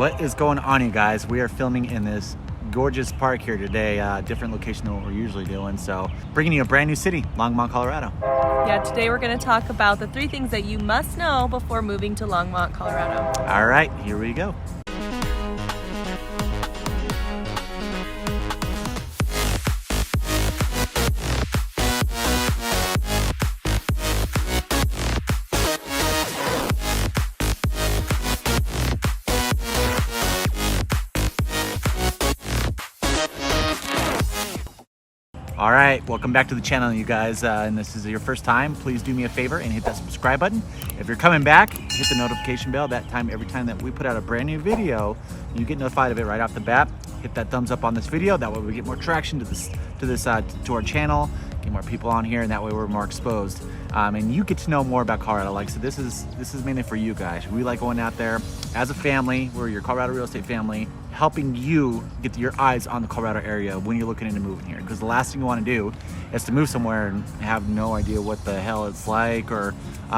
What is going on, you guys? We are filming in this gorgeous park here today, different location than what we're usually doing. So bringing you a brand new city, Longmont, Colorado. Yeah, today we're going to talk about the 3 things that you must know before moving to Longmont, Colorado. All right, here we go. All right, welcome back to the channel, you guys, and this is your first time. Please do me a favor and hit that subscribe button. If you're coming back, hit the notification bell. That time, every time that we put out a brand new video, you get notified of it right off the bat. Hit that thumbs up on this video. That way we get more traction to our channel, get more people on here, and that way we're more exposed. And you get to know more about Colorado. Like I said, this is mainly for you guys. We like going out there as a family. We're your Colorado real estate family, helping you get your eyes on the Colorado area when you're looking into moving here. Because the last thing you want to do is to move somewhere and have no idea what the hell it's like, or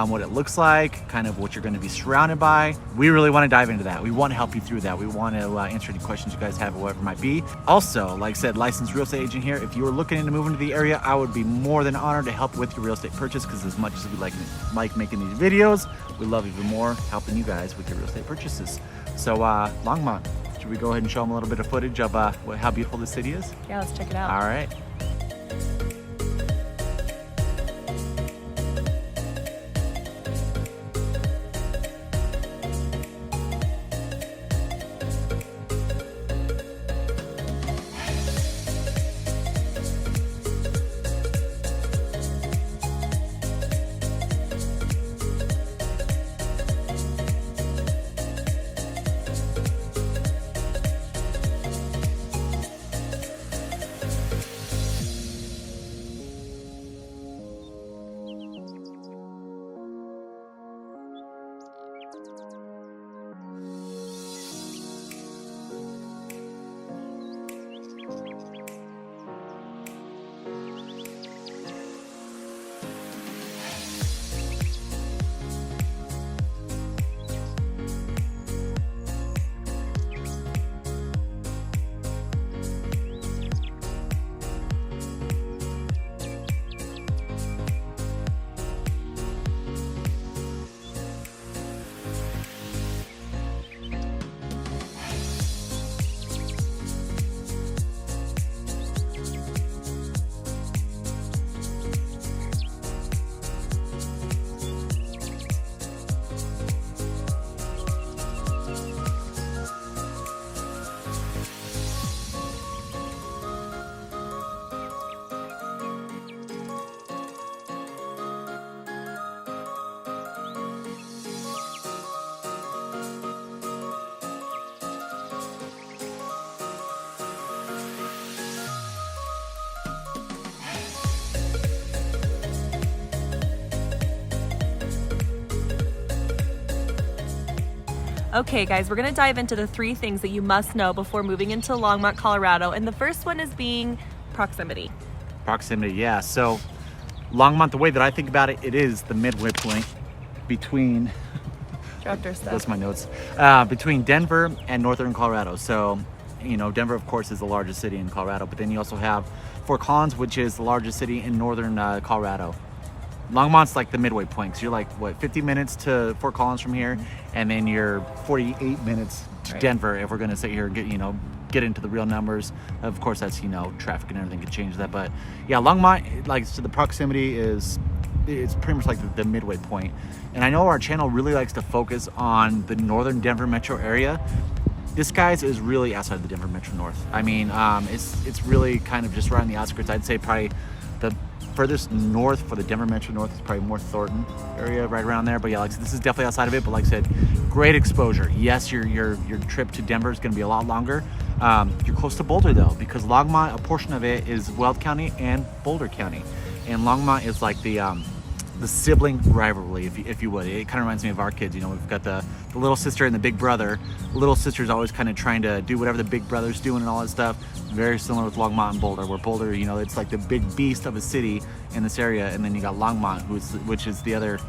what it looks like, kind of what you're going to be surrounded by. We really want to dive into that. We want to help you through that. We want to answer any questions you guys have, or whatever it might be. Also, like I said, licensed real estate agent here. If you were looking into moving to the area, I would be more than honored to help with your real estate purchase, because as much as we like making these videos, we love even more helping you guys with your real estate purchases. So Longmont, should we go ahead and show them a little bit of footage of how beautiful this city is? Yeah, let's check it out. All right. Okay guys, we're gonna dive into the 3 things that you must know before moving into Longmont, Colorado. And the first one is being proximity. Proximity, yeah. So Longmont, the way that I think about it, it is the midway point between Director stuff. that's my notes. Between Denver and northern Colorado. So, you know, Denver, of course, is the largest city in Colorado, but then you also have Fort Collins, which is the largest city in northern Colorado. Longmont's like the midway point, so you're like, what, 50 minutes to Fort Collins from here, and then you're 48 minutes to Denver, if we're gonna sit here and get into the real numbers. Of course, that's, traffic and everything could change that, but yeah, Longmont, like, so the proximity it's pretty much like the midway point. And I know our channel really likes to focus on the northern Denver metro area. This, guys, is really outside of the Denver metro north. I mean, it's really kind of just right on the outskirts. I'd say probably the furthest north for the Denver metro north is probably more Thornton area, right around there. But yeah, like I said, this is definitely outside of it. But like I said, great exposure. Yes, your trip to Denver is going to be a lot longer. You're close to Boulder though, because Longmont, a portion of it is Weld County and Boulder County, and Longmont is like the sibling rivalry, if you would. It kind of reminds me of our kids. We've got the little sister and the big brother. The little sister's always kind of trying to do whatever the big brother's doing and all that stuff. Very similar with Longmont and Boulder, where Boulder, it's like the big beast of a city in this area, and then you got Longmont, which is the other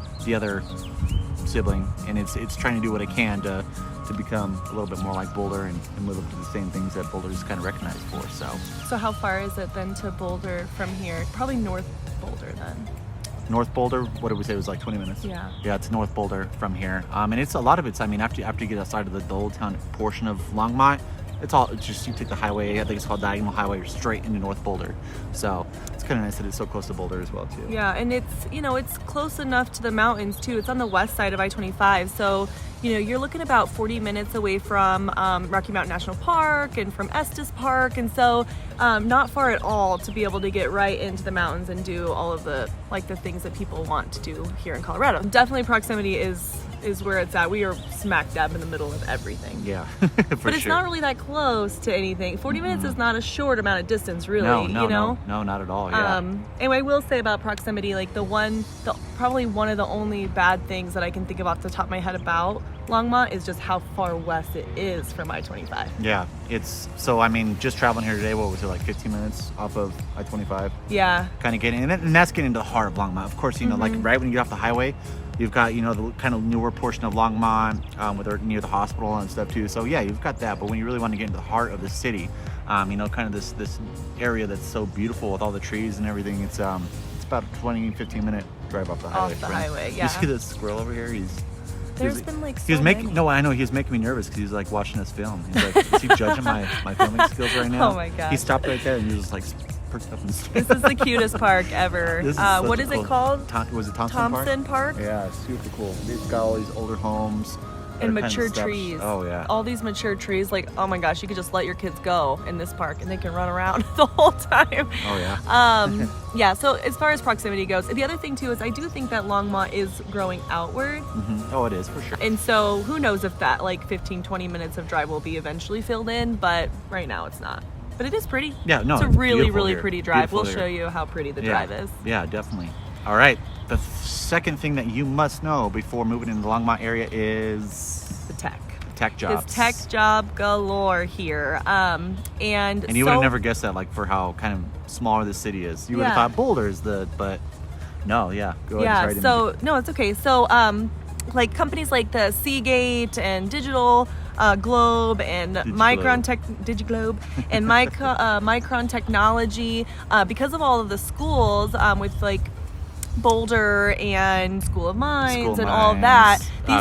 sibling, and it's trying to do what it can to to become a little bit more like Boulder and live up to the same things that Boulder is kind of recognized for. So how far is it then to Boulder from here? Probably North Boulder then. North Boulder, what did we say? It was like 20 minutes? Yeah. Yeah, it's North Boulder from here. And it's a lot of it's, I mean, after you get outside of the old town portion of Longmont, it's just, you take the highway, I think it's called Diagonal Highway, you're straight into North Boulder. So it's kind of nice that it's so close to Boulder as well, too. Yeah, and it's, it's close enough to the mountains, too. It's on the west side of I-25. So, you're looking about 40 minutes away from Rocky Mountain National Park and from Estes Park. And so not far at all to be able to get right into the mountains and do all of the things that people want to do here in Colorado. Definitely proximity is where it's at. We are smack dab in the middle of everything. Yeah, for sure. But it's not really that close to anything. 40 minutes is not a short amount of distance, really. No, not at all. Yeah. Anyway, I will say about proximity, like probably one of the only bad things that I can think of off the top of my head about Longmont is just how far west it is from I-25. Yeah, just traveling here today, what was it, like 15 minutes off of I-25? Yeah. Kind of and that's getting into the heart of Longmont. Of course, like right when you get off the highway, you've got, the kind of newer portion of Longmont, where they're near the hospital and stuff too. So yeah, you've got that. But when you really want to get into the heart of the city, kind of this area that's so beautiful with all the trees and everything, it's about a 15-minute drive off the highway. Off the highway, yeah. You see this squirrel over here? There's been I know he was making me nervous because he was like watching us film. He's like, is he judging my filming skills right now? Oh my god! He stopped right there and he was like perked up and This is the cutest park ever. What is it called? Was it Thompson Park? Yeah, it's super cool. It's got all these older homes and mature trees. Oh yeah. All these mature trees, like, oh my gosh, you could just let your kids go in this park and they can run around the whole time. Oh yeah. Yeah, so as far as proximity goes, the other thing too is I do think that Longmont is growing outward. Oh, it is for sure. And so who knows if that 15-20 minutes of drive will be eventually filled in, but right now it's not. But it is pretty. Yeah, no, it's a really here. pretty drive. Beautiful we'll show you how pretty the drive is. Yeah, definitely. All right. The second thing that you must know before moving into the Longmont area is the tech. Tech jobs. It's tech job galore here. And you would have never guessed that, for how kind of smaller the city is. You would have thought Boulder is but no, yeah. Go ahead. No, it's okay. So companies like the Seagate and Digital Globe and Digiglobe and Micron Technology, because of all of the schools with Boulder and School of Mines and all of that.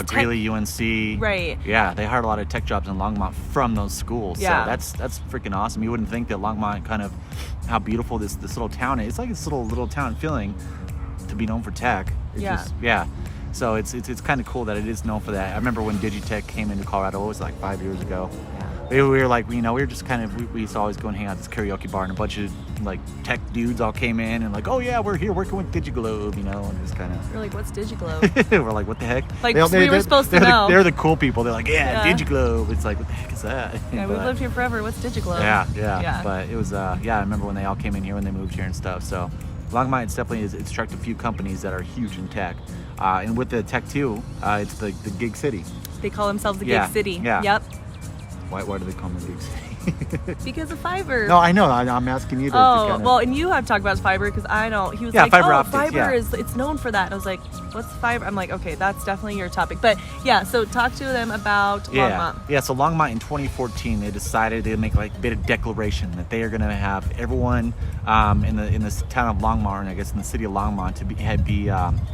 Greeley, UNC. Right. Yeah, they hired a lot of tech jobs in Longmont from those schools. Yeah. So that's freaking awesome. You wouldn't think that Longmont, kind of how beautiful this little town is. It's like this little town feeling to be known for tech. So it's kind of cool that it is known for that. I remember when Digitech came into Colorado, it was 5 years ago. Yeah. We were we were just kind of, we used to always go and hang out at this karaoke bar, and a bunch of tech dudes all came in and oh yeah, we're here working with Digiglobe, and just kind of. We're like, what's Digiglobe? We're like, what the heck? We were supposed to know. They're the cool people. They're like, yeah, Digiglobe. It's like, what the heck is that? Yeah, we've lived here forever. What's Digiglobe? Yeah. But it was, I remember when they all came in here when they moved here and stuff. So Longmont definitely it's attracted a few companies that are huge in tech. And with the tech too, it's the gig city. They call themselves the gig city. Yeah. Yep. Why do they call them the gig city? Because of fiber. No, I know. I'm asking you to well, and you have talked about fiber because I don't. He was like, fiber optics, fiber it's known for that. And I was like, what's fiber? I'm like, okay, that's definitely your topic. But yeah, so talk to them about Longmont. Yeah, so Longmont in 2014, they decided to make a bit of declaration that they are going to have everyone in this town of Longmont, and I guess in the city of Longmont, to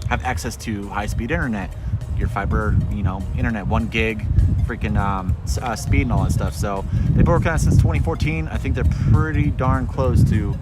have access to high-speed internet. Your fiber, internet, 1 gig, freaking speed and all that stuff. So they've been working on it since 2014. I think they're pretty darn close to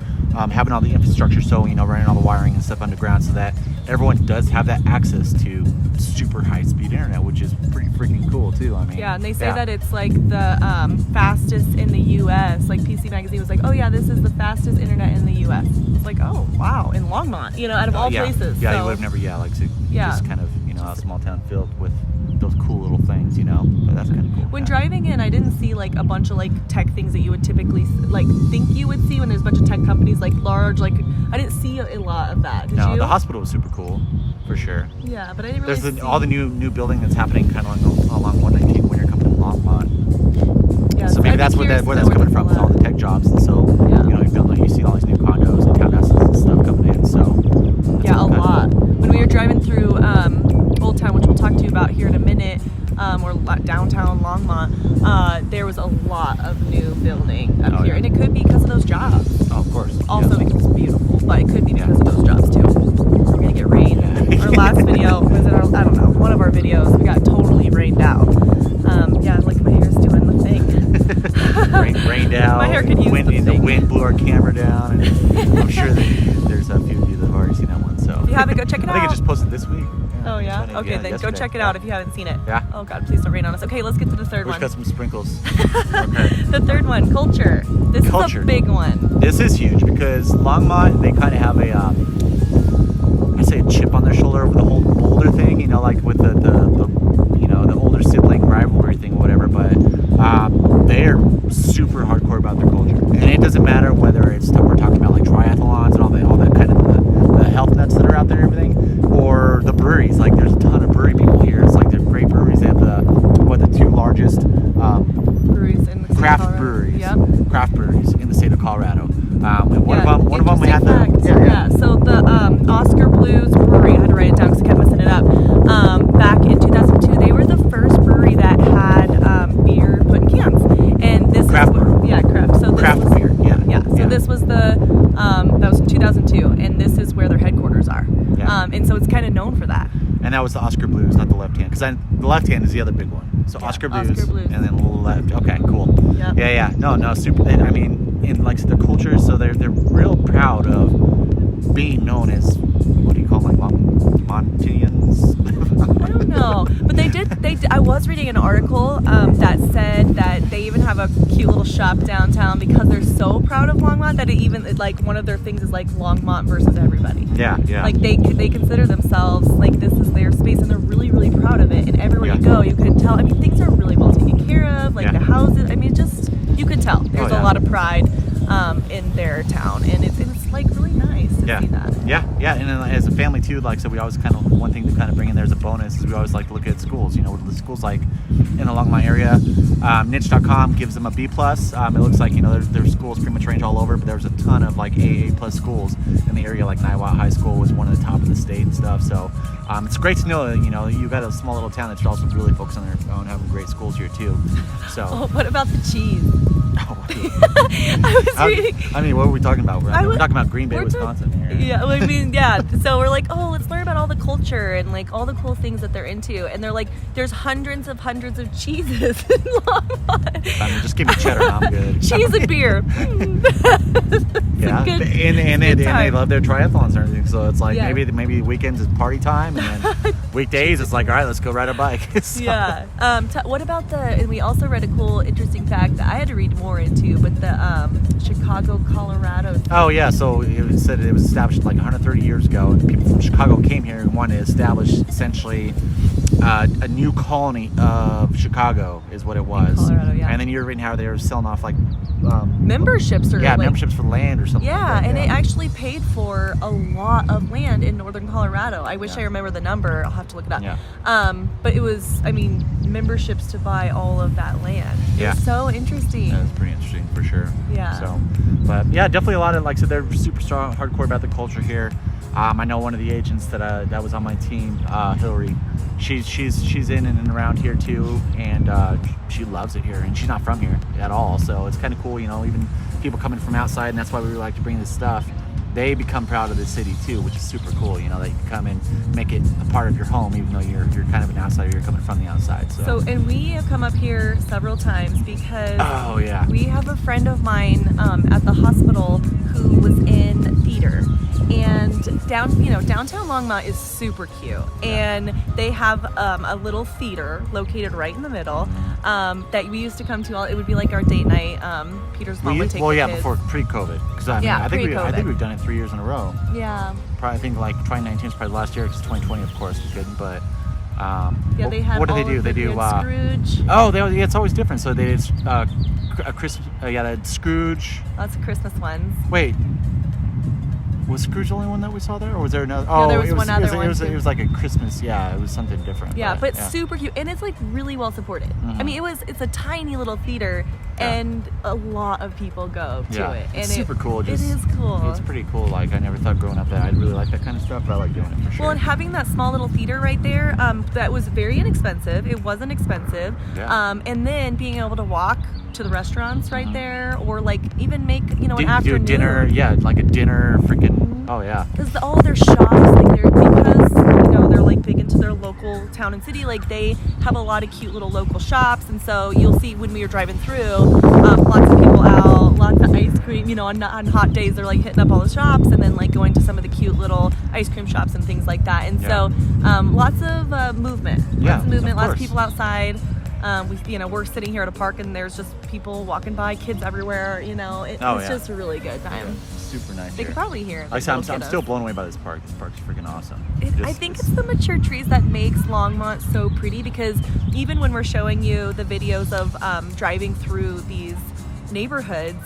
having all the infrastructure, so running all the wiring and stuff underground, so that everyone does have that access to super high-speed internet, which is pretty freaking cool too. And they say that it's the fastest in the U.S. PC Magazine was like, oh yeah, this is the fastest internet in the U.S. It's like, oh wow, in Longmont, out of all places. Yeah, you would have never, just kind of, a small town filled with those cool little things, but that's kind of cool. When driving in, I didn't see a bunch of tech things that you would typically think you would see when there's a bunch of tech companies large, I didn't see a lot of that. Did you? The hospital was super cool, for sure. Yeah, but I didn't really see. All the new building that's happening kind of along 119 when you're coming to Longmont. Yeah, so maybe that's where that's coming from, is all the tech jobs, and so you see all these new condos and townhouses and stuff coming in. So a lot. When we were driving through Old Town, which we'll talk to you about here in a minute, or downtown Longmont, there was a lot of new building up here. Yeah. And it could be because of those jobs. Oh, of course. Also because it's beautiful, but it could be because of those jobs too. We're going to get rain. Our last video was in I don't know, one of our videos, we got totally rained out. Yeah, like my hair's doing the thing. Rained out. My hair could use the wind blew our camera down. And I'm sure that there's a few of you that have already seen that one. So if you haven't, go check it out. I think it just posted this week. Oh yeah? Funny. Okay, then yesterday. go check it out if you haven't seen it. Yeah. Oh god, please don't rain on us. Okay, let's get to the third We've one. got some sprinkles. The third one, culture. This is a big one. This is huge because Longmont, they kind of have I say a chip on their shoulder over the whole Boulder thing, like with the older sibling rivalry thing or whatever, but they're super hardcore about their culture. And it doesn't matter whether we're talking about like triathlons and all that kind of the health nuts that are out there and everything, or the breweries. Like there's a ton of brewery people here. It's like they're great breweries. They have the two largest breweries in the craft breweries. Yep. Craft breweries in the state of Colorado. And one of them we had So the Oscar Blues Brewery, I had to write it down because I kept messing it up. Back in 2002, they were the first brewery that had beer put in cans, and this craft brew. Yeah, craft. So this craft was, beer. Yeah. So this was that was in 2002, and this is where their headquarters are. Yeah. And so it's kind of known for that. And that was the Oscar Blues, not the left hand, because the left hand is the other big one. So Oscar Blues, and then a little left. Okay, cool. Yep. Yeah. No, super. I mean, in like the culture, so they're real proud of being known as, what do you call them, like Montanians? I don't know, but they did. I was reading an article that said that they even have a cute little shop downtown because they're so proud of Longmont that it even like one of their things is like Longmont versus everybody. Yeah. Like they consider themselves like this is their space and they're really really proud of it. And everywhere you go, you can tell. I mean, things are really well taken care of. Like the houses. I mean, just you could tell there's a lot of pride in their town, and it's like really nice to see that. Yeah, and then as a family too, like, so we always kind of, one thing to kind of bring in there as a bonus is we always like to look at schools, what the schools like in the Longmont area. Niche.com gives them a B+. It looks like, their schools pretty much range all over, but there's a ton of like AA+ schools in the area, like Niwot High School was one of the top of the state and stuff. So it's great to know that, you got a small little town that's also really focused on having great schools here too. So. Oh, what about the cheese? I was reading. I mean, what were we talking about? We're talking about Green Bay, Wisconsin here. Yeah, I mean, yeah. So we're like, oh, let's learn about all the culture and like all the cool things that they're into. And they're like, there's hundreds of cheeses in Longmont. I mean, just give me cheddar, I'm good. Cheese and beer. Yeah, and they love their triathlons and everything. So it's like maybe weekends is party time, and then weekdays it's like, all right, let's go ride a bike. So. Yeah. What about and we also read a cool, interesting fact that I had to read more into, but the Chicago, Colorado thing. Oh yeah, so it said it was established like 130 years ago, and people from Chicago came here and wanted to establish essentially a new colony of Chicago is what it was. Colorado, yeah. And then you're reading how they were selling off like memberships or memberships for land or something. Yeah, like that. and it actually paid for a lot of land in northern Colorado. I wish I remember the number. I'll have to look it up. Yeah. But it was, memberships to buy all of that land. Yeah. It's so interesting. Yeah, it's pretty interesting for sure. Yeah. So, but yeah, definitely a lot of, like I said, they're super strong, hardcore about the culture here. I know one of the agents that was on my team, Hillary. She's in and around here too, and she loves it here. And she's not from here at all, so it's kind of cool. Even people coming from outside, and that's why we really like to bring this stuff. They become proud of the city too, which is super cool. That you can come and make it a part of your home, even though you're kind of an outsider. You're coming from the outside. So and we have come up here several times because we have a friend of mine at the hospital who was in theater. And downtown Longmont is super cute, and they have a little theater located right in the middle that we used to come to. It would be like our date night. Peter's mom would take the kids. Before pre-COVID, because I think we've done it 3 years in a row. Yeah. Probably, I think like 2019 is probably last year, because 2020, of course, we couldn't. But they had. What do they do? They do Scrooge. Oh, it's always different. So they did a Christmas. Scrooge. Lots of Christmas ones. Wait. Was Scrooge the only one that we saw there, or was there another? No, there was one other one. It was like a Christmas. Yeah, it was something different. Yeah, but super cute, and it's like really well supported. Mm-hmm. It's a tiny little theater, and a lot of people go to it. And it's super cool. It is cool. It's pretty cool. Like, I never thought growing up that I'd really like that kind of stuff, but I like doing it for sure. Well, and having that small little theater right there, that was very inexpensive. It wasn't expensive. And then being able to walk to the restaurants right there, or like even make, an afternoon. Do a dinner, like a dinner freaking, oh yeah. Because all their shops, like because, they're like big into their local town and city, like they have a lot of cute little local shops. And so you'll see when we were driving through, lots of people out, lots of ice cream, on hot days, they're like hitting up all the shops and then like going to some of the cute little ice cream shops and things like that. And so lots of movement, lots of people outside. We're sitting here at a park and there's just people walking by, kids everywhere. It's just a really good time. Yeah, super nice. They could probably hear it. I'm still blown away by this park. This park's freaking awesome. I think it's the mature trees that makes Longmont so pretty, because even when we're showing you the videos of driving through these neighborhoods,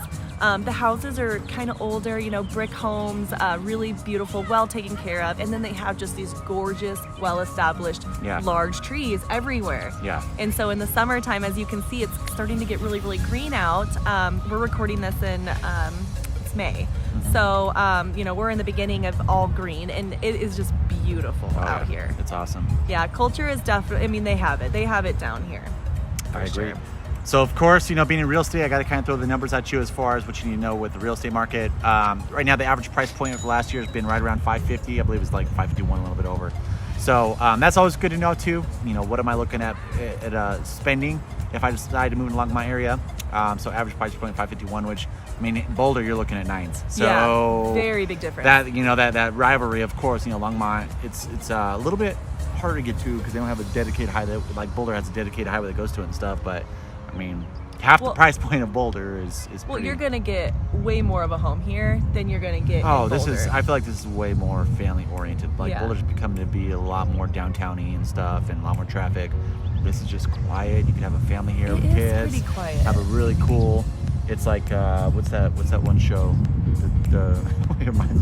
the houses are kind of older, brick homes, really beautiful, well taken care of. And then they have just these gorgeous, well-established, large trees everywhere. Yeah. And so in the summertime, as you can see, it's starting to get really, really green out. We're recording this in it's May. So, we're in the beginning of all green, and it is just beautiful out here. It's awesome. Yeah, culture is definitely, they have it. They have it down here. I agree. Sure. So of course, being in real estate, I got to kind of throw the numbers at you as far as what you need to know with the real estate market. Right now, the average price point of last year has been right around 550. I believe it's like 551, a little bit over. So that's always good to know too. What am I looking at spending if I decide to move along my area? So average price point 551, which in Boulder you're looking at 9s. So very big difference. That rivalry, of course. Longmont, it's a little bit harder to get to because they don't have a dedicated highway. Like Boulder has a dedicated highway that goes to it and stuff, but half the price point of Boulder is pretty... you're gonna get way more of a home here than you're gonna get in Boulder. I feel like this is way more family oriented. Like Boulder's becoming to be a lot more downtowny and stuff, and a lot more traffic. This is just quiet. You can have a family here with kids. Pretty quiet. Have a really cool. It's like what's that one show?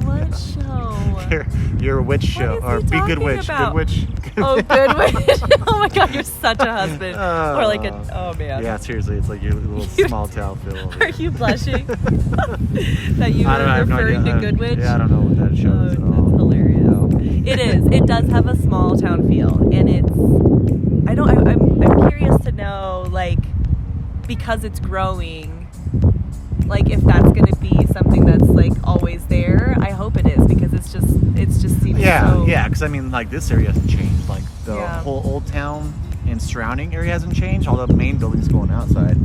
What show? Your witch show, or Be Good Witch. About? Good Witch. Oh, Good Witch. Oh my God, you're such a husband. Or like oh man. Yeah, seriously, it's like your little small town feel. Are you blushing that you were referring to Good Witch? Yeah, I don't know what that show is at all. That's hilarious. No. It is. It does have a small town feel, and I'm curious to know, like, because it's growing, like if that's going to be something that's like always there. I hope it is, because it's just seems so... because like this area hasn't changed. Like the whole old town and surrounding area hasn't changed. All the main buildings going outside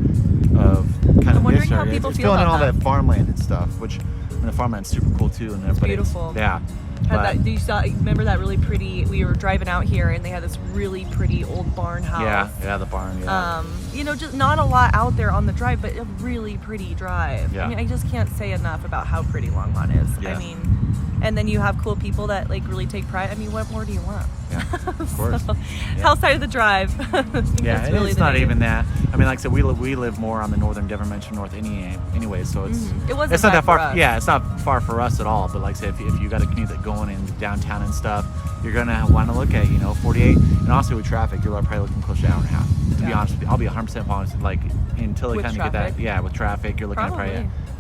of kind of this area. It's filling in all that farmland and stuff, which the farmland's super cool too, and it's beautiful. Yeah. Remember that really pretty, we were driving out here and they had this really pretty old barn house. Yeah, the barn, just not a lot out there on the drive, but a really pretty drive. Yeah. I just can't say enough about how pretty Longmont is. Yeah. And then you have cool people that like really take pride. What more do you want? Yeah, of course. Outside of the drive. It's not even that. Like I said, we live more on the northern Denver Metro North anyway, so it's not that far. Yeah, it's not far for us at all. But like I said, if you got a commute that going in downtown and stuff, you're gonna want to look at 48, and also with traffic, you're probably looking close to an hour and a half. To be honest with you, I'll be 100% honest. Like until they kind of get that, with traffic, you're looking at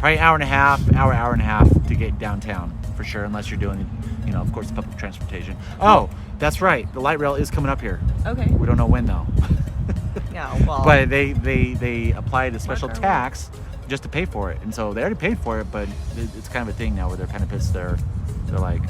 probably an hour and a half to get downtown for sure, unless you're doing, of course, public transportation. Oh, that's right. The light rail is coming up here. Okay. We don't know when though. Yeah, well. But they applied a special tax just to pay for it, and so they already paid for it. But it's kind of a thing now where they're kind of pissed. They're like,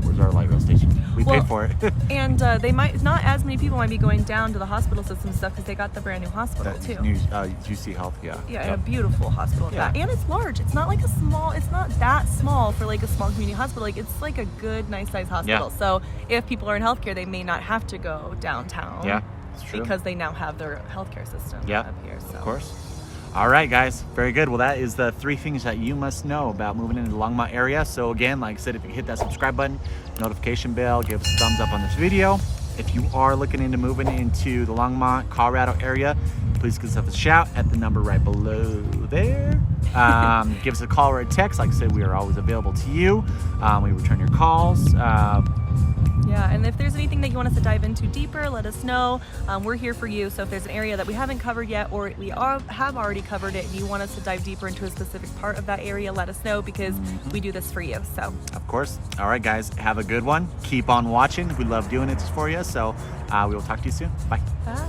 "Where's our light rail station? We paid for it." And they might not as many people might be going down to the hospital system stuff because they got the brand new hospital too. UC Health, and a beautiful hospital at that, and it's large. It's not like it's not that small for like a small community hospital. Like it's like a good, nice size hospital. Yeah. So if people are in healthcare, they may not have to go downtown. Yeah, it's true. Because they now have their healthcare system up here. So. Of course. All right, guys. Very good. Well, that is the 3 things that you must know about moving into the Longmont area. So again, like I said, if you hit that subscribe button, notification bell, give us a thumbs up on this video. If you are looking into moving into the Longmont, Colorado area, please give us a shout at the number right below there. Give us a call or a text. Like I said, we are always available to you. We return your calls. Yeah, and if there's anything that you want us to dive into deeper, let us know. We're here for you. So if there's an area that we haven't covered yet, or have already covered it, and you want us to dive deeper into a specific part of that area, let us know, because we do this for you. So Of course. All right, guys, have a good one. Keep on watching. We love doing it for you. So we will talk to you soon. Bye. bye.